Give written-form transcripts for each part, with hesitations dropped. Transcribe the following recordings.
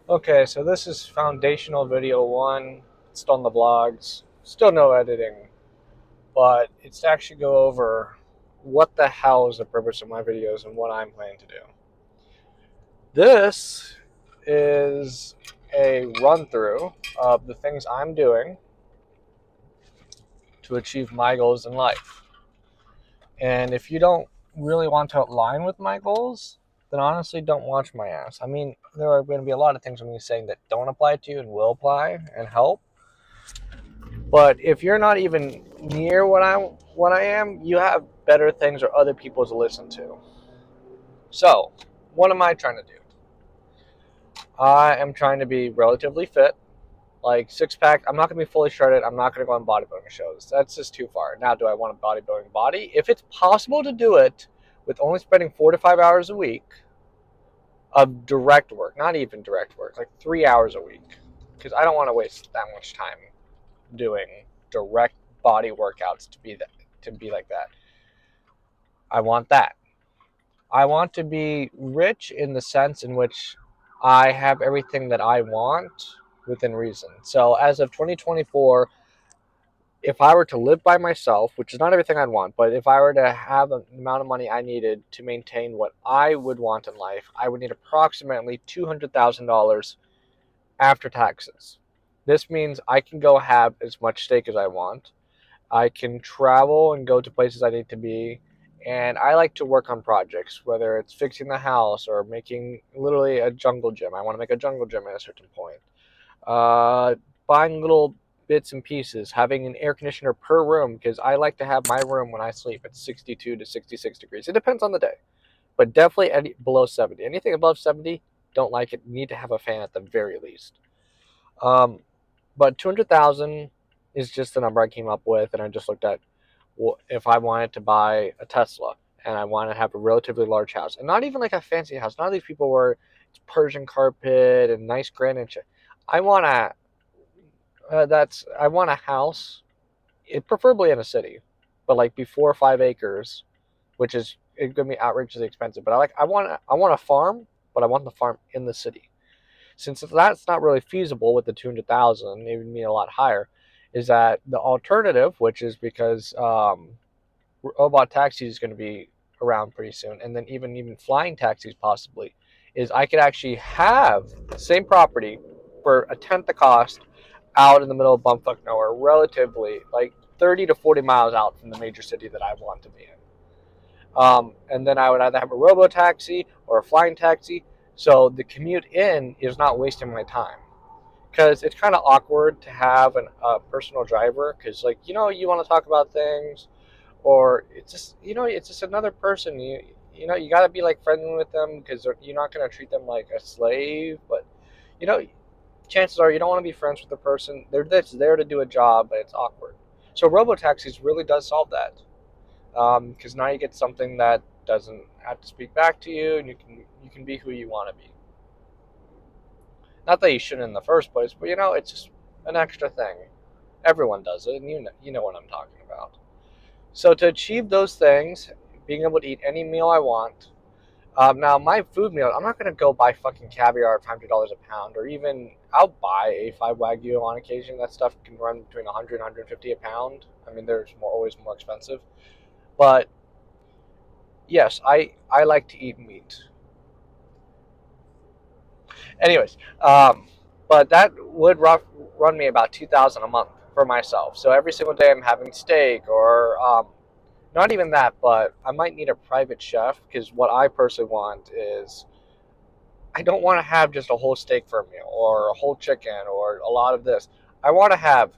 Okay, so this is foundational video one. It's still on the vlogs. Still no editing, but it's to actually go over what the hell is the purpose of my videos and what I'm planning to do. This is a run through of the things I'm doing to achieve my goals in life. And if you don't really want to align with my goals, then honestly don't watch my ass. I mean, there are going to be a lot of things I'm going to be saying that don't apply to you and will apply and help. But if you're not even near what I am, you have better things or other people to listen to. So, what am I trying to do? I am trying to be relatively fit, like six pack. I'm not going to be fully shredded. I'm not going to go on bodybuilding shows. That's just too far. Now, do I want a bodybuilding body? If it's possible to do it with only spending 4 to 5 hours a week of direct work, not even direct work, like 3 hours a week, because I don't want to waste that much time doing direct body workouts to be like that. I want that. I want to be rich in the sense in which I have everything that I want within reason. So as of 2024, if I were to live by myself, which is not everything I'd want, but if I were to have an amount of money I needed to maintain what I would want in life, I would need approximately $200,000 after taxes. This means I can go have as much steak as I want. I can travel and go to places I need to be. And I like to work on projects, whether it's fixing the house or making literally a jungle gym. I want to make a jungle gym at a certain point. Uh, Buying little bits and pieces, having an air conditioner per room, because I like to have my room when I sleep at 62 to 66 degrees. It depends on the day, but definitely below 70. Anything above 70, don't like it. Need to have a fan at the very least. Um, but 200,000 is just the number I came up with, and I just looked at, well, if I wanted to buy a Tesla and I want to have a relatively large house, and not even like a fancy house. None of these people were it's Persian carpet and nice granite shit. I want a I want a house, preferably in a city, but like be 4 or 5 acres, which is it's gonna be outrageously expensive. But I want a farm, but I want the farm in the city. Since that's not really feasible with the 200,000, it would mean a lot higher. Is that the alternative, which is because robot taxi is going to be around pretty soon, and then even flying taxis possibly, is I could actually have the same property for a tenth the cost out in the middle of bumfuck nowhere, relatively like 30 to 40 miles out from the major city that I want to be in. And then I would either have a robo taxi or a flying taxi, so the commute in is not wasting my time. Because it's kind of awkward to have a personal driver, because like you want to talk about things, or it's just it's just another person. You got to be like friendly with them, because you're not going to treat them like a slave. But you know chances are you don't want to be friends with the person. They're just there to do a job, but it's awkward. So robotaxis really does solve that, because now you get something that doesn't have to speak back to you, and you can be who you want to be. Not that you shouldn't in the first place, but it's just an extra thing. Everyone does it, and you know what I'm talking about. So to achieve those things, being able to eat any meal I want. Now my food meal, I'm not gonna go buy fucking caviar at $500 a pound, or even I'll buy A5 Wagyu on occasion. That stuff can run between 100 and 150 a pound. I mean, there's always more expensive, but yes, I like to eat meat. Anyways, but that would run me about 2,000 a month for myself. So every single day I'm having steak, or not even that, but I might need a private chef, because what I personally want is I don't want to have just a whole steak for a meal, or a whole chicken, or a lot of this. I want to have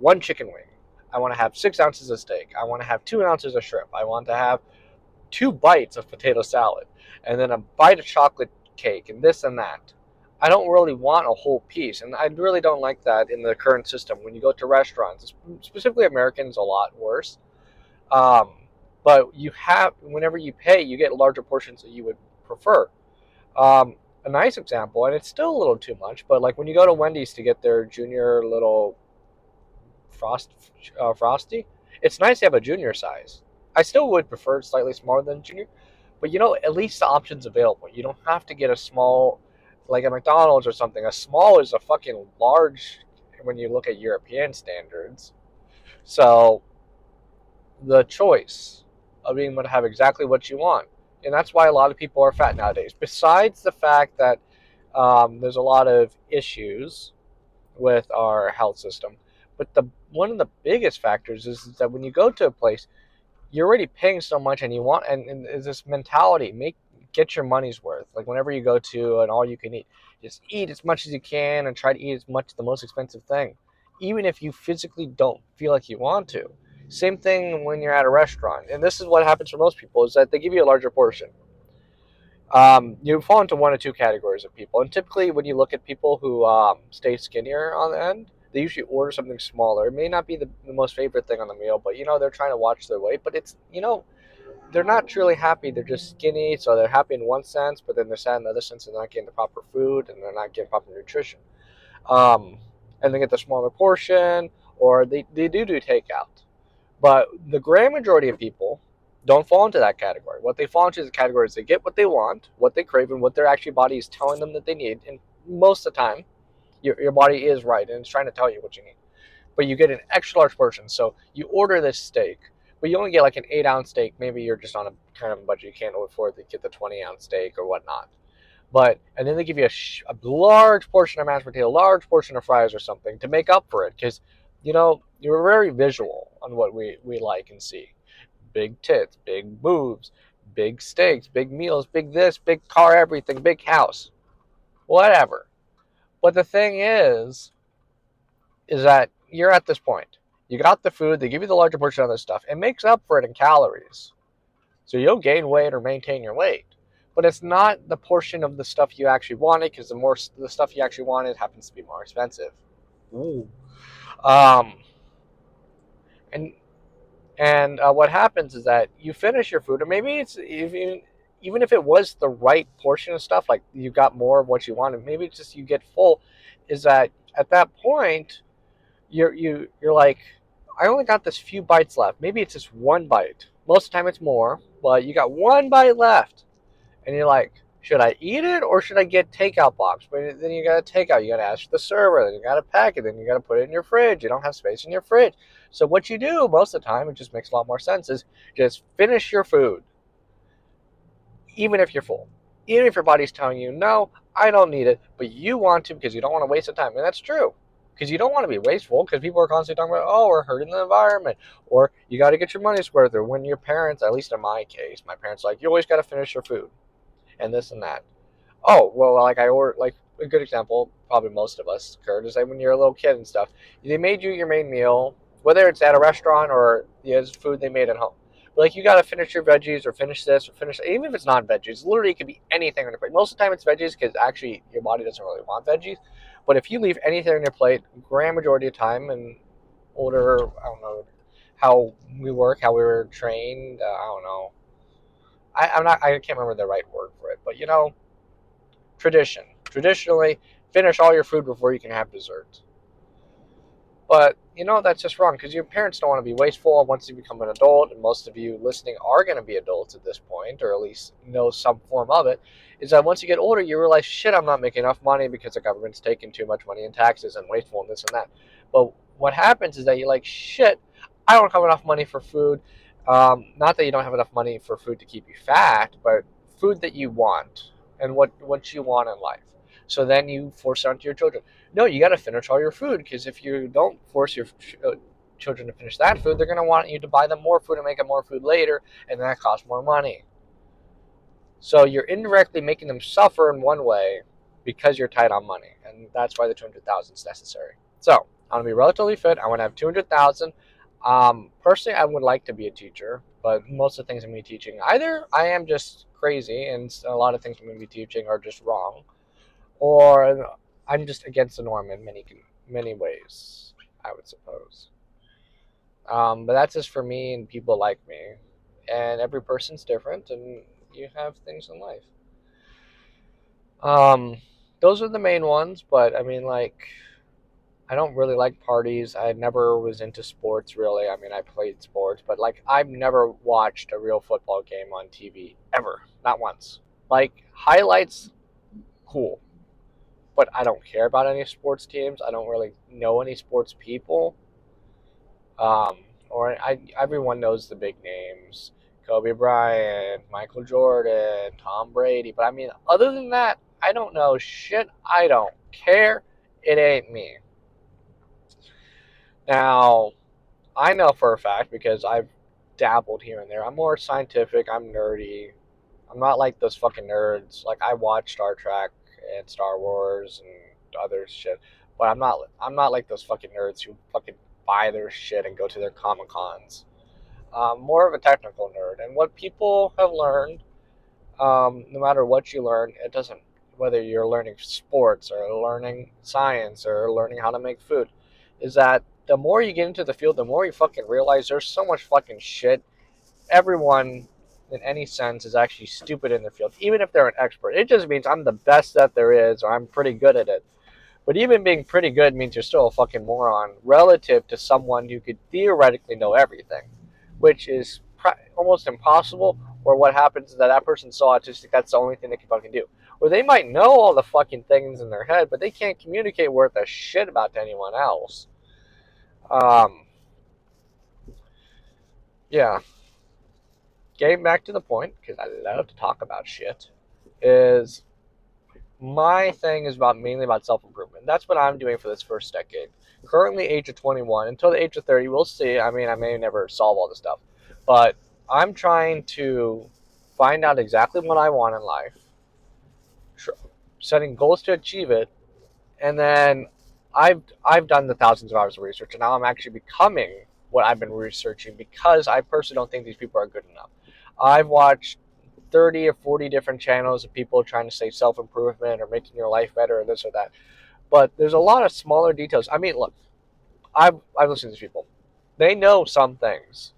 one chicken wing. I want to have 6 ounces of steak. I want to have 2 ounces of shrimp. I want to have 2 bites of potato salad, and then a bite of chocolate cake, and this and that. I don't really want a whole piece, and I really don't like that in the current system. When you go to restaurants, specifically Americans, a lot worse. Um, but whenever you pay, you get larger portions that you would prefer. A nice example, and it's still a little too much, but like when you go to Wendy's to get their junior little frost frosty, it's nice to have a junior size. I still would prefer slightly smaller than junior, but at least the options available. You don't have to get a small like at McDonald's or something, a small is a fucking large when you look at European standards. So the choice of being able to have exactly what you want. And that's why a lot of people are fat nowadays. Besides the fact that there's a lot of issues with our health system, but the one of the biggest factors is that when you go to a place, you're already paying so much, and you want and is this mentality get your money's worth. Like whenever you go to an all you can eat, just eat as much as you can and try to eat as much the most expensive thing, even if you physically don't feel like you want to. Same thing when you're at a restaurant, and this is what happens for most people is that they give you a larger portion. You fall into one or two categories of people, and typically when you look at people who stay skinnier on the end, they usually order something smaller. It may not be the most favorite thing on the meal, but they're trying to watch their weight. But it's they're not truly happy. They're just skinny, so they're happy in one sense, but then they're sad in the other sense. They're not getting the proper food and they're not getting proper nutrition. Um, and they get the smaller portion, or they do takeout. But the grand majority of people don't fall into that category. What they fall into is the category is they get what they want, what they crave, and what their actual body is telling them that they need. And most of the time, your body is right and it's trying to tell you what you need. But you get an extra large portion. So you order this steak, but you only get like an 8-ounce steak. Maybe you're just on a kind of budget. You can't afford to get the 20-ounce steak or whatnot. And then they give you a large portion of mashed potato, a large portion of fries or something to make up for it. Because, you're very visual on what we like and see. Big tits, big boobs, big steaks, big meals, big this, big car, everything, big house, whatever. But the thing is that you're at this point. You got the food, they give you the larger portion of this stuff. It makes up for it in calories. So you'll gain weight or maintain your weight. But it's not the portion of the stuff you actually wanted, because the stuff you actually wanted happens to be more expensive. Ooh. Um, and what happens is that you finish your food, or maybe it's even if it was the right portion of stuff, like you got more of what you wanted, maybe it's just you get full. Is that at that point you're like, I only got this few bites left. Maybe it's just one bite. Most of the time it's more, but you got one bite left, and you're like, should I eat it or should I get takeout box? But then you got to take out. You got to ask the server. Then you got to pack it. Then you got to put it in your fridge. You don't have space in your fridge. So what you do most of the time, it just makes a lot more sense, is just finish your food, even if you're full. Even if your body's telling you, no, I don't need it, but you want to because you don't want to waste the time. And that's true. Because you don't want to be wasteful, because people are constantly talking about, oh, we're hurting the environment, or you got to get your money's worth, or when your parents, at least in my case, my parents are like, you always got to finish your food and this and that. Oh, well, like I ordered, like a good example, probably most of us, Kurt, is like when you're a little kid and stuff, they made you your main meal, whether it's at a restaurant or it's food they made at home. But like you got to finish your veggies or finish this or finish, even if it's not veggies, literally it could be anything on your plate. Most of the time it's veggies because actually your body doesn't really want veggies. But if you leave anything on your plate, grand majority of the time, and older, I don't know how we work, how we were trained, I don't know. I can't remember the right word for it, but tradition. Traditionally, finish all your food before you can have dessert. But that's just wrong, because your parents don't want to be wasteful once you become an adult, and most of you listening are going to be adults at this point, or at least know some form of it. Is that once you get older, you realize, shit, I'm not making enough money because the government's taking too much money in taxes and wasteful and this and that. But what happens is that you're like, shit, I don't have enough money for food. Not that you don't have enough money for food to keep you fat, but food that you want and what you want in life. So then you force it onto your children. No, you got to finish all your food, because if you don't force your children to finish that food, they're going to want you to buy them more food and make them more food later, and that costs more money. So you're indirectly making them suffer in one way because you're tight on money, and that's why the 200,000 is necessary. So I want to be relatively fit. I want to have 200,000. Personally, I would like to be a teacher, but most of the things I'm going to be teaching, either I am just crazy and a lot of things I'm going to be teaching are just wrong, or I'm just against the norm in many ways, I would suppose. But that's just for me and people like me, and every person's different, and you have things in life. Um, those are the main ones, but I mean, like, I don't really like parties. I never was into sports really. I mean, I played sports, but like, I've never watched a real football game on TV ever, not once. Like highlights, cool. but I don't care about any sports teams. I don't really know any sports people. Um, everyone knows the big names: Kobe Bryant, Michael Jordan, Tom Brady. But I mean, other than that, I don't know shit. I don't care. It ain't me. Now, I know for a fact because I've dabbled here and there. I'm more scientific. I'm nerdy. I'm not like those fucking nerds. Like I watch Star Trek and Star Wars and other shit, but I'm not like those fucking nerds who fucking buy their shit and go to their Comic Cons. More of a technical nerd, and what people have learned, no matter what you learn, it doesn't whether you're learning sports or learning science or learning how to make food, is that the more you get into the field, the more you fucking realize there's so much fucking shit. Everyone in any sense is actually stupid in the field, even if they're an expert. It just means I'm the best that there is, or I'm pretty good at it. But even being pretty good means you're still a fucking moron relative to someone who could theoretically know everything, which is almost impossible. Or what happens is that that person's so autistic that's the only thing they can fucking do. Or they might know all the fucking things in their head, but they can't communicate worth a shit about to anyone else. Um, yeah, getting back to the point, because I love to talk about shit, is my thing is mainly about self improvement. That's what I'm doing for this first decade. Currently, age of 21 until the age of 30. We'll see. I mean, I may never solve all this stuff, but I'm trying to find out exactly what I want in life, setting goals to achieve it, and then I've done the thousands of hours of research, and now I'm actually becoming what I've been researching because I personally don't think these people are good enough. I've watched 30 or 40 different channels of people trying to say self improvement or making your life better or this or that. But there's a lot of smaller details. I mean, look, I've listened to these people. They know some things,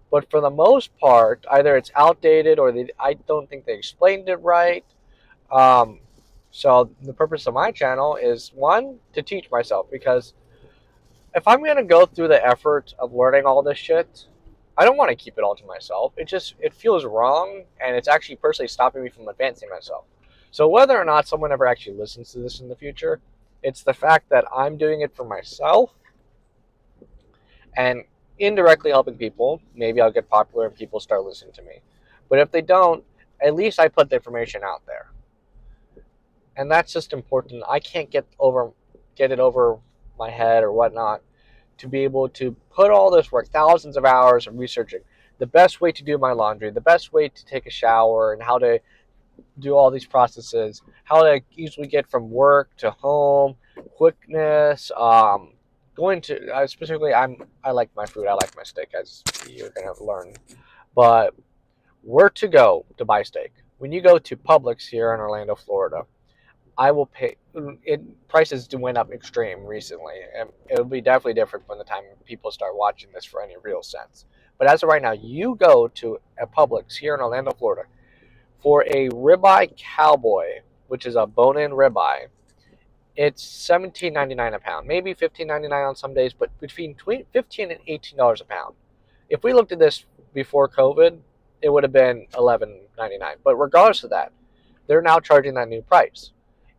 but for the most part, either it's outdated or I don't think they explained it right. Um, so the purpose of my channel is one, to teach myself, because if I'm gonna go through the effort of learning all this shit, I don't want to keep it all to myself. It feels wrong, and it's actually personally stopping me from advancing myself. So whether or not someone ever actually listens to this in the future, it's the fact that I'm doing it for myself and indirectly helping people. Maybe I'll get popular and people start listening to me. But if they don't, at least I put the information out there. And that's just important. I can't get it over my head or whatnot to be able to put all this work, thousands of hours of researching the best way to do my laundry, the best way to take a shower, and how to do all these processes, how to easily get from work to home, quickness. Going to specifically, I like my food. I like my steak, as you're gonna learn. But where to go to buy steak? When you go to Publix here in Orlando, Florida, I will pay. Prices went up extreme recently, and it'll be definitely different from the time people start watching this for any real sense. But as of right now, you go to a Publix here in Orlando, Florida, for a ribeye cowboy, which is a bone-in ribeye. It's $17.99 a pound, maybe $15.99 on some days, but between $15 and $18 a pound. If we looked at this before COVID, it would have been $11.99. But regardless of that, they're now charging that new price.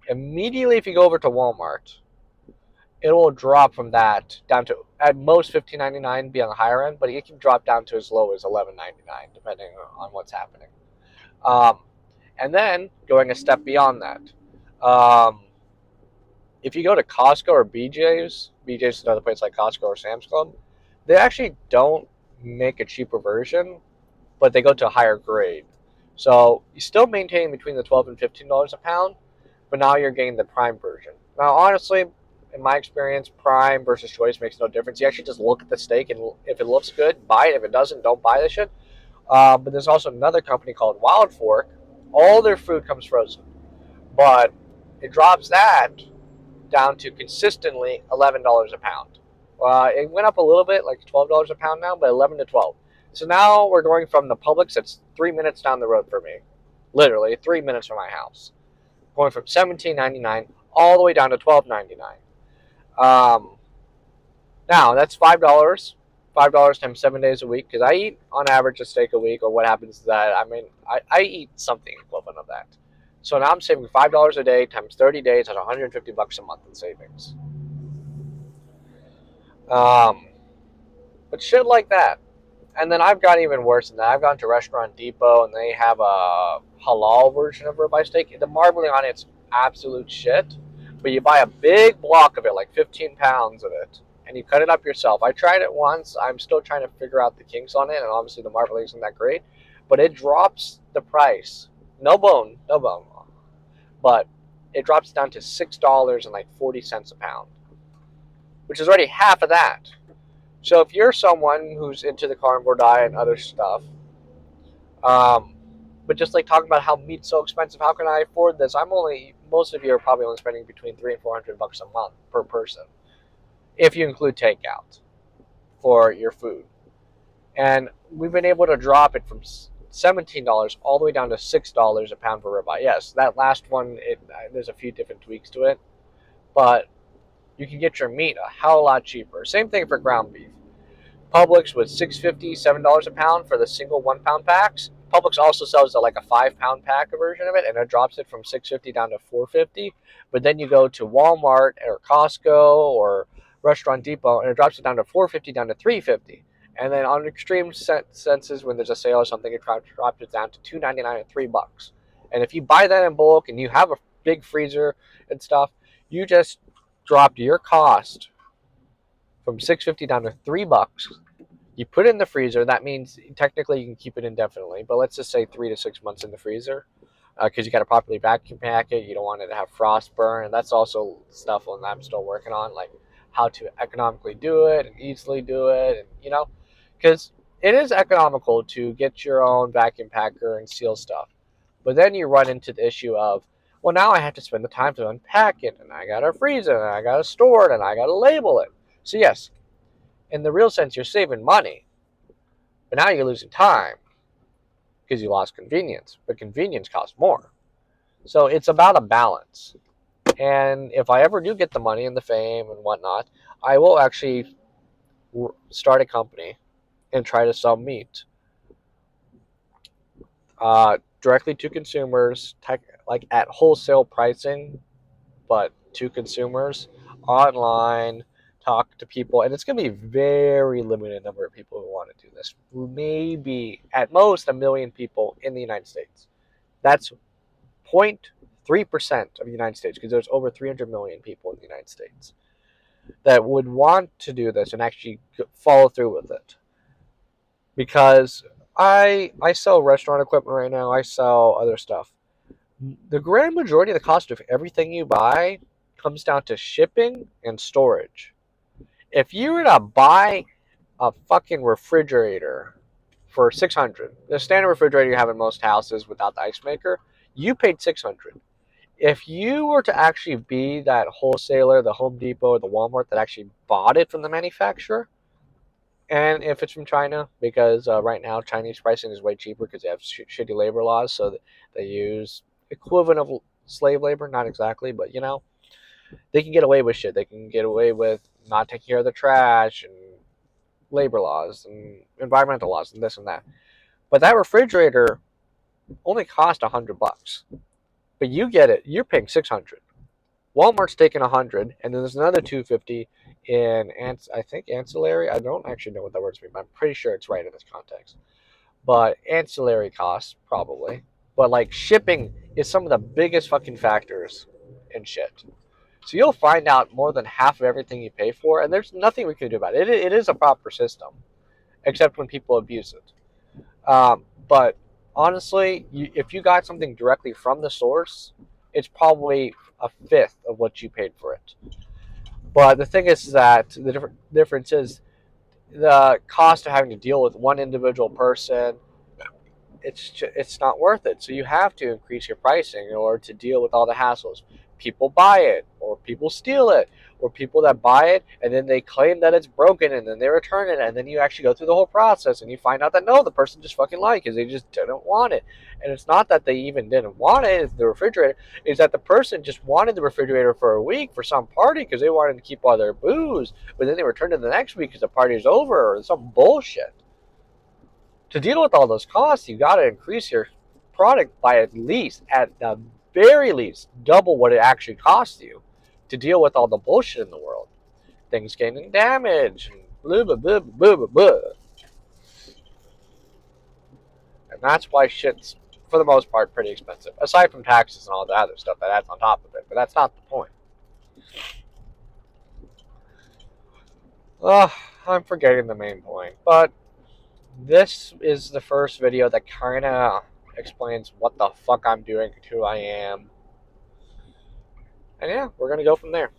Immediately, if you go over to Walmart, it will drop from that down to at most $15.99, be on the higher end, but it can drop down to as low as $11.99 depending on what's happening. Um, and then going a step beyond that, um, if you go to Costco or BJ's is another place like Costco or Sam's Club, they actually don't make a cheaper version, but they go to a higher grade. So you still maintain between the $12 and $15 a pound, but now you're getting the prime version. Now, honestly, in my experience, prime versus choice makes no difference. You actually just look at the steak, and if it looks good, buy it. If it doesn't, don't buy the shit. But there's also another company called Wild Fork. All their food comes frozen, but it drops that down to consistently $11 a pound. It went up a little bit, like $12 a pound now, but 11 to 12. So now we're going from the Publix that's 3 minutes down the road for me, literally 3 minutes from my house, going from $17.99 all the way down to $12.99. Um, Now that's $5 times 7 days a week, because I eat on average a steak a week. Or what happens is that I eat something equivalent of that. So now I'm saving $5 a day times 30 days at $150 a month in savings. Um, but shit like that. And then I've gone even worse than that. I've gone to Restaurant Depot and they have a halal version of ribeye steak. The marbling on it's absolute shit. But you buy a big block of it, like 15 pounds of it, and you cut it up yourself. I tried it once. I'm still trying to figure out the kinks on it, and obviously the marbling isn't that great. But it drops the price. No bone, no bone. But it drops down to $6.40 a pound, which is already half of that. So if you're someone who's into the carnivore diet and other stuff, um, but just like talking about how meat's so expensive, how can I afford this? Most of you are probably only spending between $300 and $400 a month per person, if you include takeout for your food. And we've been able to drop it from $17 all the way down to $6 a pound for ribeye. Yes, that last one, there's a few different tweaks to it, but you can get your meat a hell of a lot cheaper. Same thing for ground beef. Publix was $6.50, $7 a pound for the single 1 pound packs. Publix also sells like a 5 pound pack version of it, and it drops it from $6.50 down to $4.50. But then you go to Walmart or Costco or Restaurant Depot, and it drops it down to $4.50 down to $3.50. And then on extreme senses, when there's a sale or something, it drops it down to $2.99 and $3. And if you buy that in bulk and you have a big freezer and stuff, you just dropped your cost from $6.50 down to $3. You put it in the freezer. That means technically you can keep it indefinitely, but let's just say 3 to 6 months in the freezer, because you got to properly vacuum pack it. You don't want it to have frost burn, and that's also stuff that I'm still working on, like how to economically do it and easily do it, and because it is economical to get your own vacuum packer and seal stuff, but then you run into the issue of, well, now I have to spend the time to unpack it, and I gotta freeze it, and I gotta store it, and I gotta label it. So yes, in the real sense, you're saving money, but now you're losing time because you lost convenience. But convenience costs more. So it's about a balance. And if I ever do get the money and the fame and whatnot, I will actually start a company and try to sell meat directly to consumers, like at wholesale pricing, but to consumers online, talk to people, and it's going to be a very limited number of people who want to do this. Maybe at most 1 million people in the United States. That's 0.3% of the United States, because there's over 300 million people in the United States that would want to do this and actually follow through with it. Because I sell restaurant equipment right now. I sell other stuff. The grand majority of the cost of everything you buy comes down to shipping and storage. If you were to buy a fucking refrigerator for 600, the standard refrigerator you have in most houses without the ice maker, you paid 600. If you were to actually be that wholesaler, the Home Depot or the Walmart that actually bought it from the manufacturer, and if it's from China, because right now Chinese pricing is way cheaper because they have shitty labor laws, so they use equivalent of slave labor, not exactly, but they can get away with shit. They can get away with not taking care of the trash and labor laws and environmental laws and this and that. But that refrigerator only cost $100, but you get it. You're paying 600. Walmart's taking 100, and then there's another 250 in I think ancillary. I don't actually know what that word's mean, but I'm pretty sure it's right in this context. But ancillary costs probably. But like shipping is some of the biggest fucking factors in shit. So you'll find out more than half of everything you pay for, and there's nothing we can do about it. It is a proper system, except when people abuse it. But honestly, if you got something directly from the source, it's probably a fifth of what you paid for it. But the thing is that the difference is the cost of having to deal with one individual person. It's not worth it. So you have to increase your pricing in order to deal with all the hassles. People buy it, or people steal it, or people that buy it and then they claim that it's broken and then they return it, and then you actually go through the whole process and you find out that no, the person just fucking lied because they just didn't want it. And it's not that they even didn't want it, it's the refrigerator. It's that the person just wanted the refrigerator for a week for some party because they wanted to keep all their booze, but then they returned it the next week because the party's over or some bullshit. To deal with all those costs, you got to increase your product by at least, at the very least double what it actually costs you to deal with all the bullshit in the world. Things getting damaged, and blah, blah, blah, blah, blah, blah. And that's why shit's, for the most part, pretty expensive. Aside from taxes and all the other stuff that adds on top of it. But that's not the point. Ugh, I'm forgetting the main point. But this is the first video that kind of explains what the fuck I'm doing, who I am. And yeah, we're going to go from there.